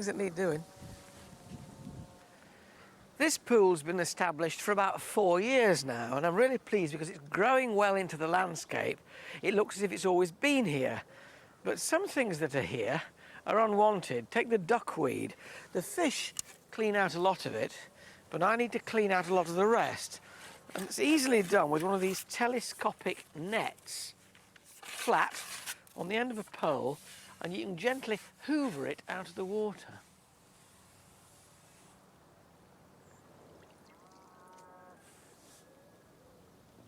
Things that need doing. This pool's been established for about 4 years now, and I'm really pleased because it's growing well into the landscape. It looks as if it's always been here. But some things that are here are unwanted. Take the duckweed. The fish clean out a lot of it, but I need to clean out a lot of the rest. And it's easily done with one of these telescopic nets, flat, on the end of a pole, and you can gently hoover it out of the water.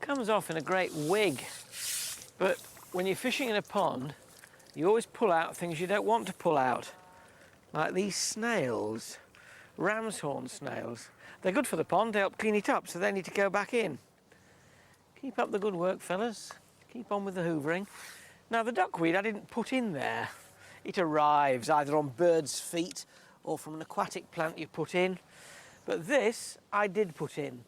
Comes off in a great wig, but when you're fishing in a pond, you always pull out things you don't want to pull out, like these snails, ram's horn snails. They're good for the pond, they help clean it up, so they need to go back in. Keep up the good work, fellas. Keep on with the hoovering. Now, the duckweed I didn't put in there. It arrives either on birds' feet or from an aquatic plant you put in. But this I did put in.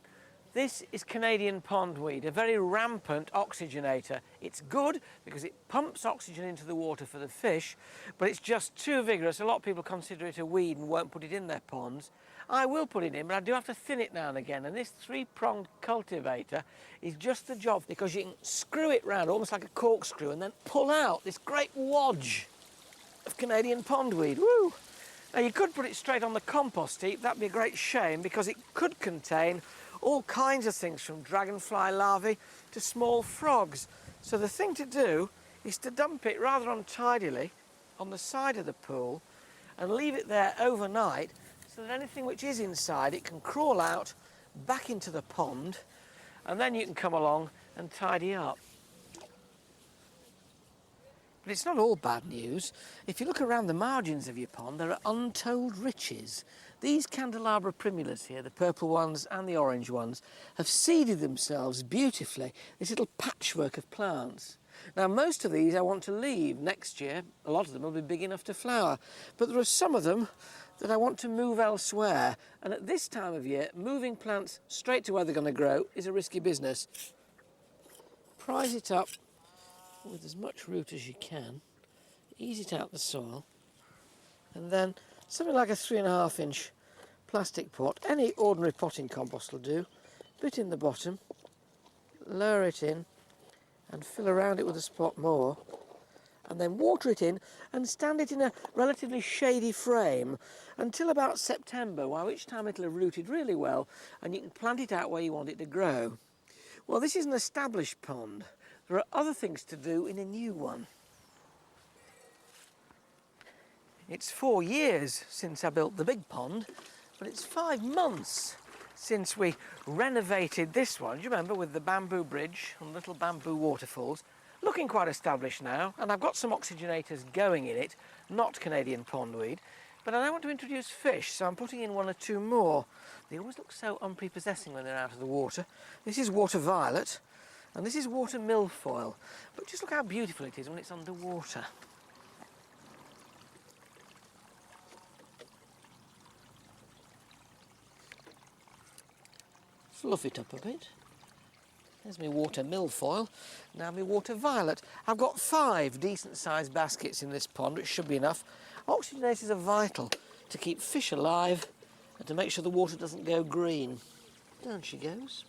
This is Canadian pondweed, a very rampant oxygenator. It's good because it pumps oxygen into the water for the fish, but it's just too vigorous. A lot of people consider it a weed and won't put it in their ponds. I will put it in, but I do have to thin it now and again, and this three-pronged cultivator is just the job because you can screw it round almost like a corkscrew and then pull out this great wadge of Canadian pondweed. Woo! Now, you could put it straight on the compost heap. That'd be a great shame because it could contain all kinds of things from dragonfly larvae to small frogs. So the thing to do is to dump it rather untidily on the side of the pool and leave it there overnight so that anything which is inside it can crawl out back into the pond, and then you can come along and tidy up. But it's not all bad news. If you look around the margins of your pond, there are untold riches. These candelabra primulas here, the purple ones and the orange ones, have seeded themselves beautifully, this little patchwork of plants. Now, most of these I want to leave next year. A lot of them will be big enough to flower. But there are some of them that I want to move elsewhere. And at this time of year, moving plants straight to where they're going to grow is a risky business. Prise it up with as much root as you can, ease it out the soil, and then something like a 3.5-inch plastic pot, any ordinary potting compost will do, bit in the bottom, lower it in and fill around it with a spot more, and then water it in and stand it in a relatively shady frame until about September, by which time it'll have rooted really well and you can plant it out where you want it to grow. Well, this is an established pond. There are other things to do in a new one. It's 4 years since I built the big pond, but it's 5 months since we renovated this one. Do you remember, with the bamboo bridge and little bamboo waterfalls? Looking quite established now, and I've got some oxygenators going in it, not Canadian pondweed, but I want to introduce fish, so I'm putting in 1 or 2 more. They always look so unprepossessing when they're out of the water. This is water violet, and this is water milfoil, but just look how beautiful it is when it's underwater. Fluff it up a bit. There's my water milfoil, now my water violet. I've got 5 decent-sized baskets in this pond, which should be enough. Oxygenators are vital to keep fish alive and to make sure the water doesn't go green. Down she goes.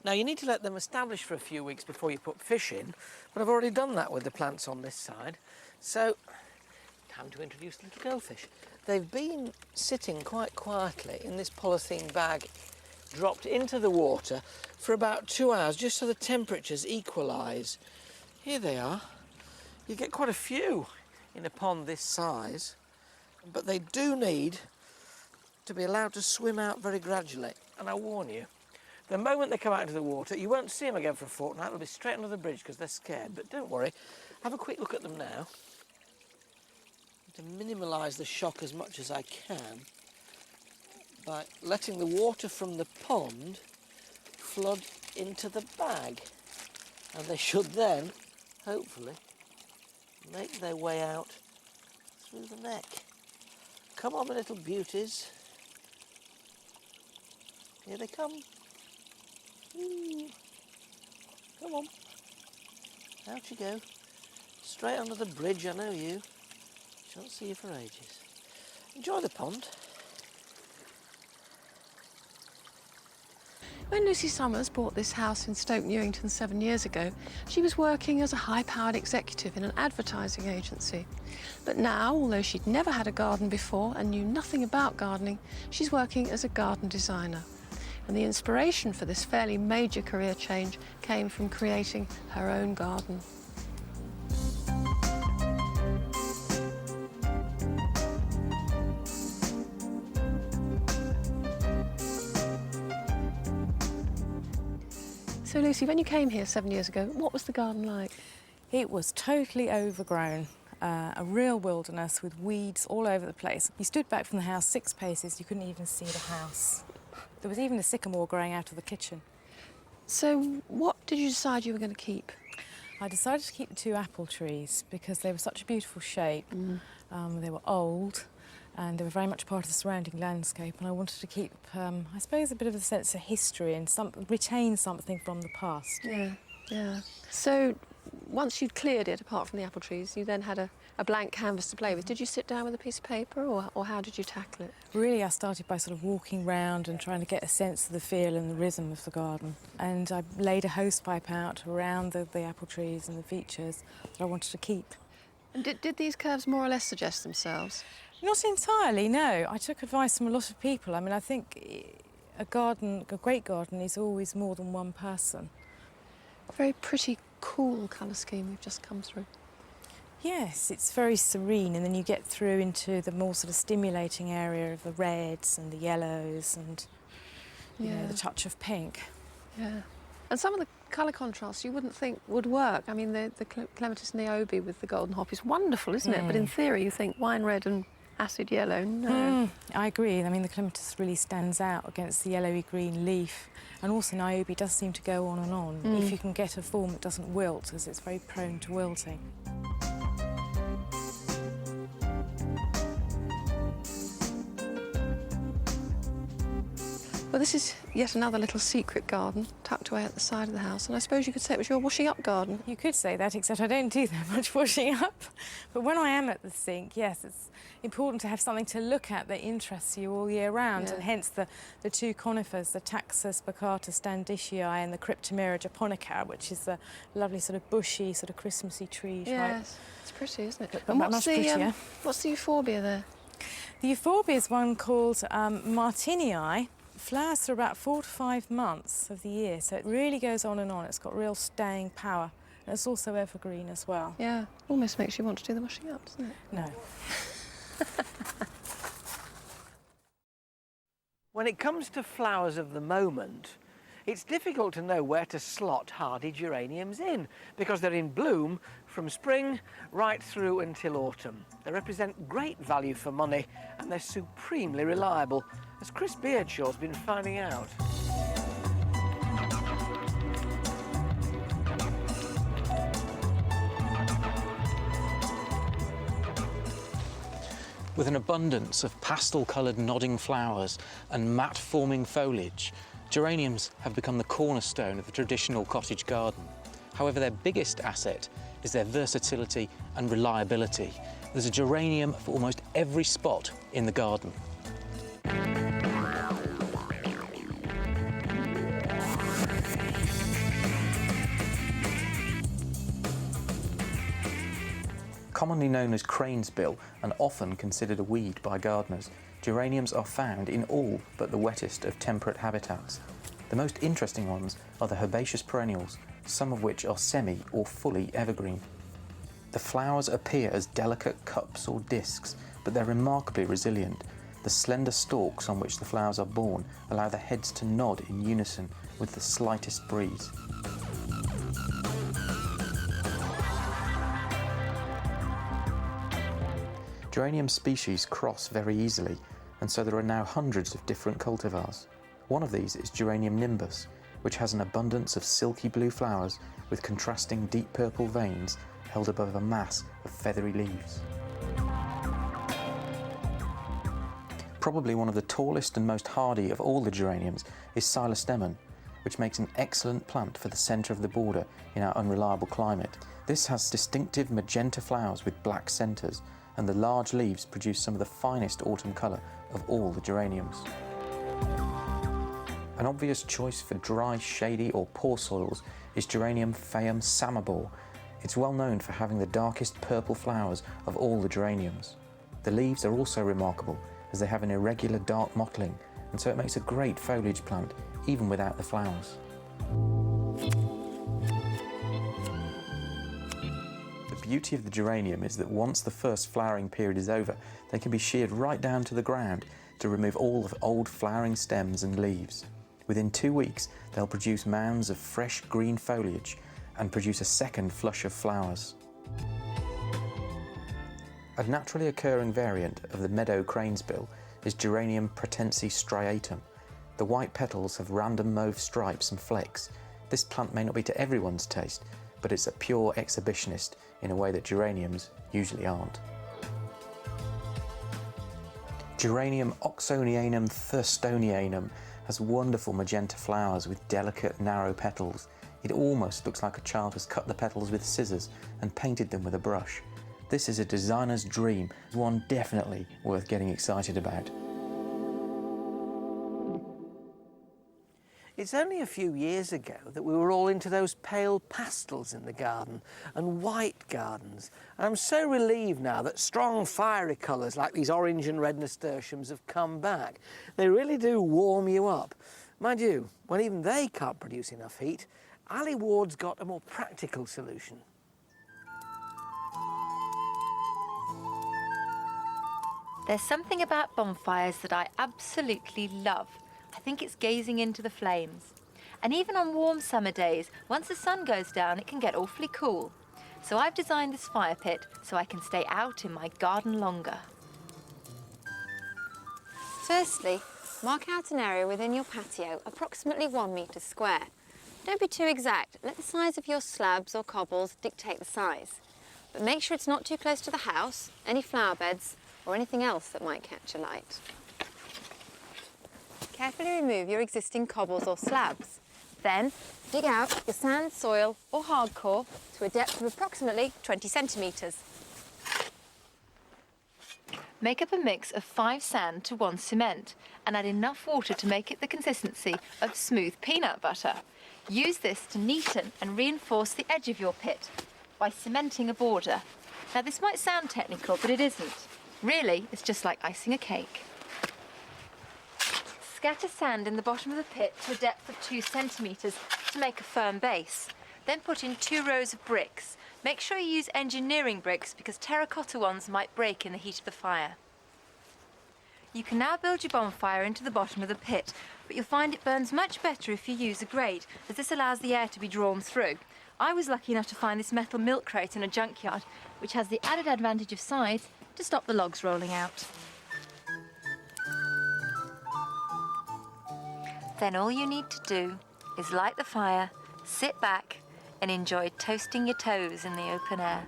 Now, you need to let them establish for a few weeks before you put fish in, but I've already done that with the plants on this side. So, time to introduce little goldfish. They've been sitting quite quietly in this polythene bag, dropped into the water for about 2 hours, just so the temperatures equalise. Here they are. You get quite a few in a pond this size, but they do need to be allowed to swim out very gradually. And I warn you, the moment they come out into the water, you won't see them again for a fortnight. They'll be straight under the bridge because they're scared. But don't worry, have a quick look at them now. To minimalise the shock as much as I can by letting the water from the pond flood into the bag. And they should then, hopefully, make their way out through the neck. Come on, my little beauties. Here they come. Ooh. Come on. Out you go. Straight under the bridge, I know you. Don't see you for ages. Enjoy the pond. When Lucy Summers bought this house in Stoke Newington 7 years ago, she was working as a high-powered executive in an advertising agency. But now, although she'd never had a garden before and knew nothing about gardening, she's working as a garden designer. And the inspiration for this fairly major career change came from creating her own garden. So Lucy, when you came here 7 years ago, what was the garden like? It was totally overgrown, a real wilderness with weeds all over the place. You stood back from the house 6 paces, you couldn't even see the house. There was even a sycamore growing out of the kitchen. So what did you decide you were going to keep? I decided to keep the 2 apple trees because they were such a beautiful shape. They were old and they were very much part of the surrounding landscape, and I wanted to keep, I suppose, a bit of a sense of history and retain something from the past. Yeah, yeah. So once you'd cleared it, apart from the apple trees, you then had a blank canvas to play with. Did you sit down with a piece of paper, or how did you tackle it? Really, I started by sort of walking round and trying to get a sense of the feel and the rhythm of the garden. And I laid a hosepipe out around the apple trees and the features that I wanted to keep. And did these curves more or less suggest themselves? Not entirely, no. I took advice from a lot of people. I mean, I think a great garden is always more than one person. A very pretty, cool colour scheme we've just come through. Yes, it's very serene, and then you get through into the more sort of stimulating area of the reds and the yellows and you know, the touch of pink. Yeah. And some of the colour contrasts you wouldn't think would work. I mean, the clematis niobe with the golden hop is wonderful, isn't it? But in theory, you think wine red and acid yellow, no. I agree. I mean, the clematis really stands out against the yellowy green leaf. And also niobe does seem to go on and on if you can get a form that doesn't wilt, because it's very prone to wilting. Well, this is yet another little secret garden tucked away at the side of the house, and I suppose you could say it was your washing up garden. You could say that, except I don't do that much washing up. But when I am at the sink, yes, it's important to have something to look at that interests you all year round, and hence the 2 conifers, the Taxus baccata standishii and the Cryptomera japonica, which is a lovely sort of bushy, sort of Christmassy tree. Yes, right? it's pretty, isn't it? But much prettier. What's the euphorbia there? The euphorbia is one called Martinii. Flowers for about 4 to 5 months of the year, so it really goes on and on. It's got real staying power. And it's also evergreen as well. Yeah, almost makes you want to do the washing up, doesn't it? No. When it comes to flowers of the moment, it's difficult to know where to slot hardy geraniums in, because they're in bloom from spring right through until autumn. They represent great value for money, and they're supremely reliable, as Chris Beardshaw's been finding out. With an abundance of pastel-coloured nodding flowers and matte-forming foliage, geraniums have become the cornerstone of the traditional cottage garden. However, their biggest asset is their versatility and reliability. There's a geranium for almost every spot in the garden. Commonly known as crane's bill and often considered a weed by gardeners, geraniums are found in all but the wettest of temperate habitats. The most interesting ones are the herbaceous perennials, some of which are semi or fully evergreen. The flowers appear as delicate cups or discs, but they're remarkably resilient. The slender stalks on which the flowers are borne allow the heads to nod in unison with the slightest breeze. Geranium species cross very easily, and so there are now hundreds of different cultivars. One of these is Geranium nimbus, which has an abundance of silky blue flowers with contrasting deep purple veins held above a mass of feathery leaves. Probably one of the tallest and most hardy of all the geraniums is Silostemon, which makes an excellent plant for the centre of the border in our unreliable climate. This has distinctive magenta flowers with black centres and the large leaves produce some of the finest autumn colour of all the geraniums. An obvious choice for dry, shady or poor soils is Geranium phaeum samobor. It's well known for having the darkest purple flowers of all the geraniums. The leaves are also remarkable as they have an irregular dark mottling, and so it makes a great foliage plant even without the flowers. The beauty of the geranium is that once the first flowering period is over, they can be sheared right down to the ground to remove all of old flowering stems and leaves. Within 2 weeks, they'll produce mounds of fresh green foliage and produce a second flush of flowers. A naturally occurring variant of the meadow cranesbill is Geranium pratense striatum. The white petals have random mauve stripes and flecks. This plant may not be to everyone's taste, but it's a pure exhibitionist in a way that geraniums usually aren't. Geranium oxonianum thurstonianum has wonderful magenta flowers with delicate, narrow petals. It almost looks like a child has cut the petals with scissors and painted them with a brush. This is a designer's dream, one definitely worth getting excited about. It's only a few years ago that we were all into those pale pastels in the garden and white gardens. And I'm so relieved now that strong fiery colours like these orange and red nasturtiums have come back. They really do warm you up. Mind you, when even they can't produce enough heat, Alli Ward's got a more practical solution. There's something about bonfires that I absolutely love. I think it's gazing into the flames. And even on warm summer days, once the sun goes down, it can get awfully cool. So I've designed this fire pit so I can stay out in my garden longer. Firstly, mark out an area within your patio approximately 1 metre square. Don't be too exact. Let the size of your slabs or cobbles dictate the size. But make sure it's not too close to the house, any flower beds, or anything else that might catch a light. Carefully remove your existing cobbles or slabs. Then dig out your sand, soil or hardcore to a depth of approximately 20 centimetres. Make up a mix of 5 sand to 1 cement and add enough water to make it the consistency of smooth peanut butter. Use this to neaten and reinforce the edge of your pit by cementing a border. Now this might sound technical, but it isn't. Really, it's just like icing a cake. Scatter sand in the bottom of the pit to a depth of 2 centimetres to make a firm base. Then put in 2 rows of bricks. Make sure you use engineering bricks because terracotta ones might break in the heat of the fire. You can now build your bonfire into the bottom of the pit, but you'll find it burns much better if you use a grate, as this allows the air to be drawn through. I was lucky enough to find this metal milk crate in a junkyard, which has the added advantage of size to stop the logs rolling out. Then all you need to do is light the fire, sit back and enjoy toasting your toes in the open air.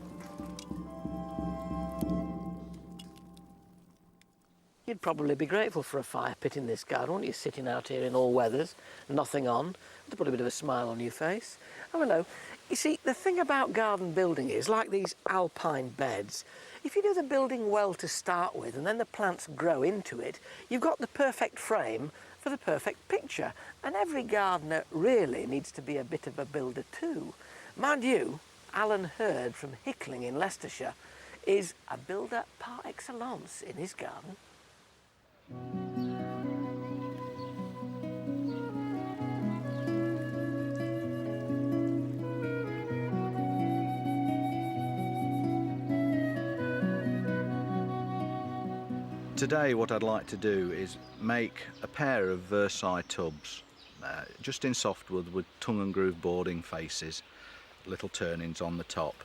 You'd probably be grateful for a fire pit in this garden, wouldn't you, sitting out here in all weathers, nothing on, to put a bit of a smile on your face. I don't know. You see, the thing about garden building is, like these alpine beds, if you do the building well to start with and then the plants grow into it, you've got the perfect frame for the perfect picture. And every gardener really needs to be a bit of a builder too. Mind you, Alan Hurd from Hickling in Leicestershire is a builder par excellence in his garden. Today what I'd like to do is make a pair of Versaille tubs, just in softwood with tongue and groove boarding faces, little turnings on the top.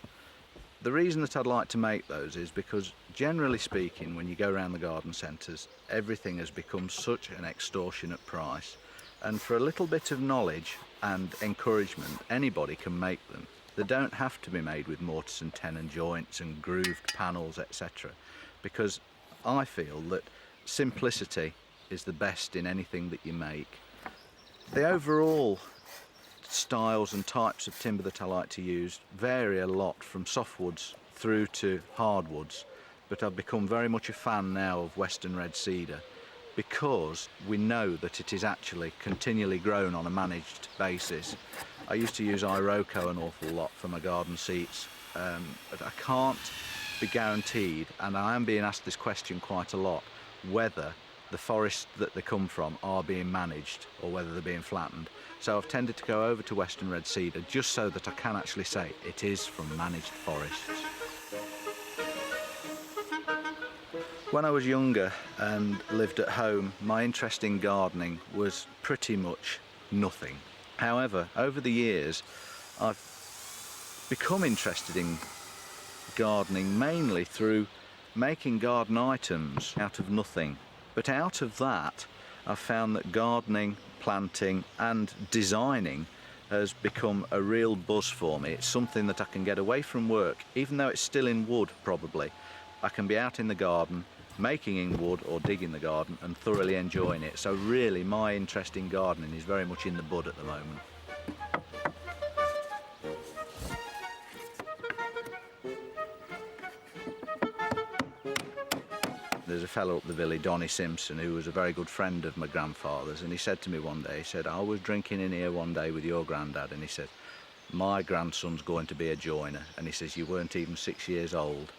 The reason that I'd like to make those is because, generally speaking, when you go around the garden centres, everything has become such an extortionate price, and for a little bit of knowledge and encouragement, anybody can make them. They don't have to be made with mortise and tenon joints and grooved panels, etc., because I feel that simplicity is the best in anything that you make. The overall styles and types of timber that I like to use vary a lot, from softwoods through to hardwoods. but I've become very much a fan now of Western red cedar because we know that it is actually continually grown on a managed basis. I used to use Iroko an awful lot for my garden seats, but I can't be guaranteed, and I am being asked this question quite a lot, whether the forests that they come from are being managed or whether they're being flattened. So I've tended to go over to Western red cedar just so that I can actually say it is from managed forests. When I was younger and lived at home, my interest in gardening was pretty much nothing. However, over the years, I've become interested in gardening mainly through making garden items out of nothing. But out of that, I've found that gardening, planting and designing has become a real buzz for me. It's something that I can get away from work, even though it's still in wood probably. I can be out in the garden, making in wood or digging the garden and thoroughly enjoying it. So really my interest in gardening is very much in the bud at the moment. There's a fellow up the village, Donny Simpson, who was a very good friend of my grandfather's, and he said to me one day, he said, I was drinking in here one day with your granddad, and he said, my grandson's going to be a joiner, and he says, you weren't even 6 years old.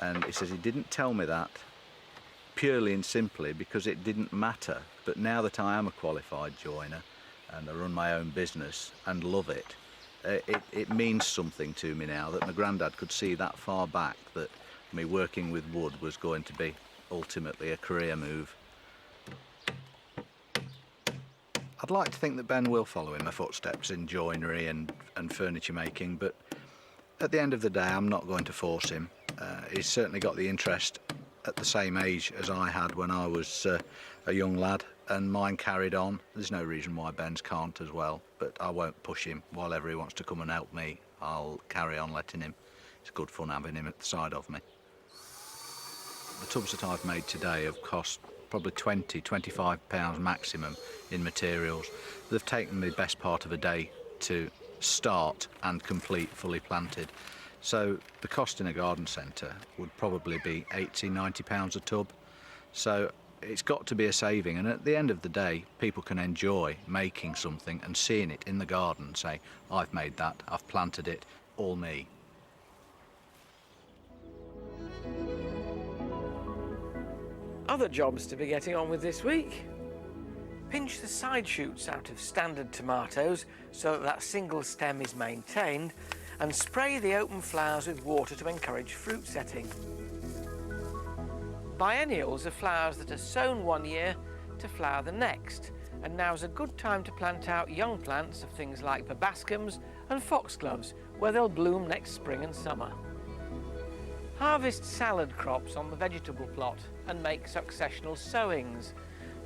And he says, he didn't tell me that purely and simply because it didn't matter, but now that I am a qualified joiner and I run my own business and love it, it means something to me now that my granddad could see that far back that me working with wood was going to be ultimately a career move. I'd like to think that Ben will follow in my footsteps in joinery and furniture making, but at the end of the day I'm not going to force him. He's certainly got the interest at the same age as I had when I was a young lad, and mine carried on. There's no reason why Ben's can't as well, but I won't push him. While he wants to come and help me, I'll carry on letting him. It's good fun having him at the side of me. The tubs that I've made today have cost probably £20–25 maximum in materials. They've taken me the best part of a day to start and complete fully planted. So the cost in a garden centre would probably be £80–90 a tub. So it's got to be a saving, and at the end of the day people can enjoy making something and seeing it in the garden and say, I've made that, I've planted it, all me. Other jobs to be getting on with this week. Pinch the side shoots out of standard tomatoes so that single stem is maintained, and spray the open flowers with water to encourage fruit setting. Biennials are flowers that are sown one year to flower the next, and now's a good time to plant out young plants of things like verbascums and foxgloves, where they'll bloom next spring and summer. Harvest salad crops on the vegetable plot and make successional sowings.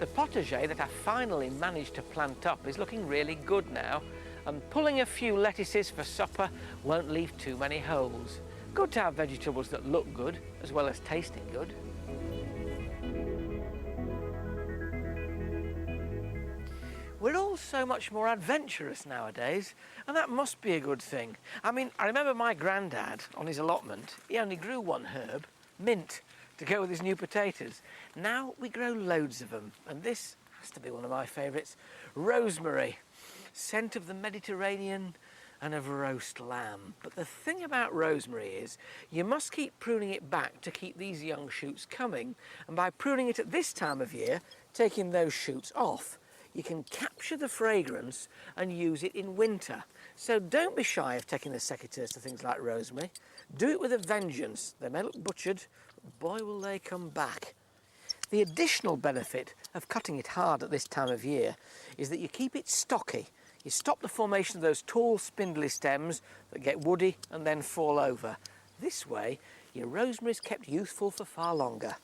The potager that I finally managed to plant up is looking really good now, and pulling a few lettuces for supper won't leave too many holes. Good to have vegetables that look good as well as tasting good. We're all so much more adventurous nowadays, and that must be a good thing. I mean, I remember my granddad, on his allotment, he only grew one herb, mint, to go with his new potatoes. Now we grow loads of them, and this has to be one of my favourites, rosemary, scent of the Mediterranean and of roast lamb. But the thing about rosemary is you must keep pruning it back to keep these young shoots coming, and by pruning it at this time of year, taking those shoots off, you can capture the fragrance and use it in winter. So don't be shy of taking the secateurs to things like rosemary. Do it with a vengeance. They may look butchered, but boy will they come back. The additional benefit of cutting it hard at this time of year is that you keep it stocky. You stop the formation of those tall spindly stems that get woody and then fall over. This way, your rosemary is kept youthful for far longer.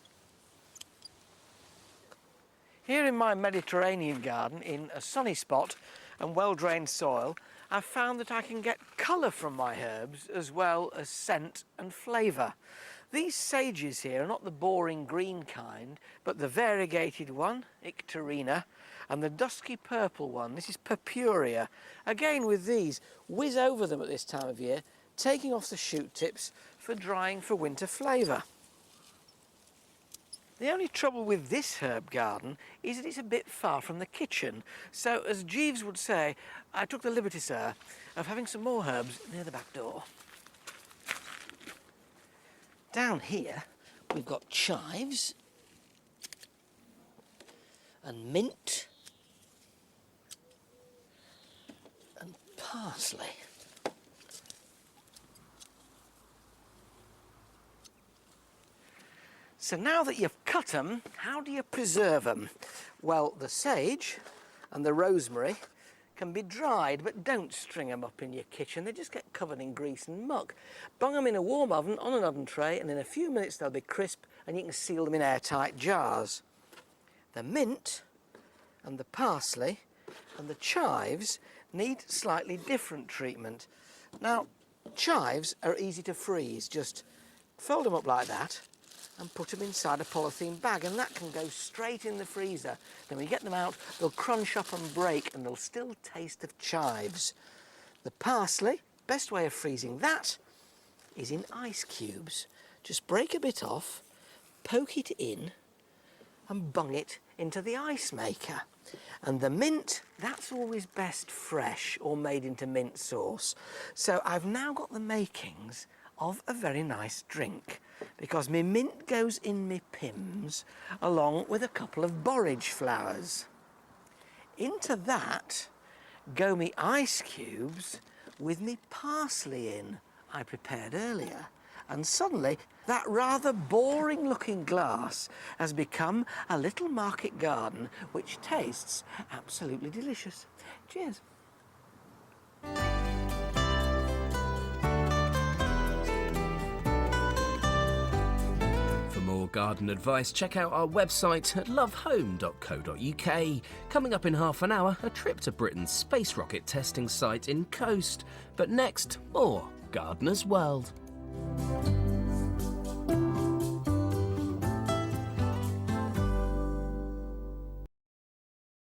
Here in my Mediterranean garden, in a sunny spot and well-drained soil, I've found that I can get colour from my herbs as well as scent and flavour. These sages here are not the boring green kind, but the variegated one, Icterina, and the dusky purple one, this is Purpurea. Again with these, whiz over them at this time of year, taking off the shoot tips for drying for winter flavour. The only trouble with this herb garden is that it's a bit far from the kitchen. So, as Jeeves would say, I took the liberty, sir, of having some more herbs near the back door. Down here, we've got chives and mint and parsley. So now that you've cut them, how do you preserve them? Well, the sage and the rosemary can be dried, but don't string them up in your kitchen. They just get covered in grease and muck. Bung them in a warm oven on an oven tray, and in a few minutes they'll be crisp and you can seal them in airtight jars. The mint and the parsley and the chives need slightly different treatment. Now, chives are easy to freeze. Just fold them up like that and put them inside a polythene bag, and that can go straight in the freezer. Then when you get them out, they'll crunch up and break, and they'll still taste of chives. The parsley, best way of freezing that is in ice cubes. Just break a bit off, poke it in, and bung it into the ice maker. And the mint, that's always best fresh or made into mint sauce. So I've now got the makings of a very nice drink, because me mint goes in me pims along with a couple of borage flowers. Into that go me ice cubes with me parsley in I prepared earlier, and suddenly that rather boring looking glass has become a little market garden which tastes absolutely delicious. Cheers. For more garden advice, check out our website at lovehome.co.uk. Coming up in half an hour, a trip to Britain's space rocket testing site in Coast. But next, more Gardener's World.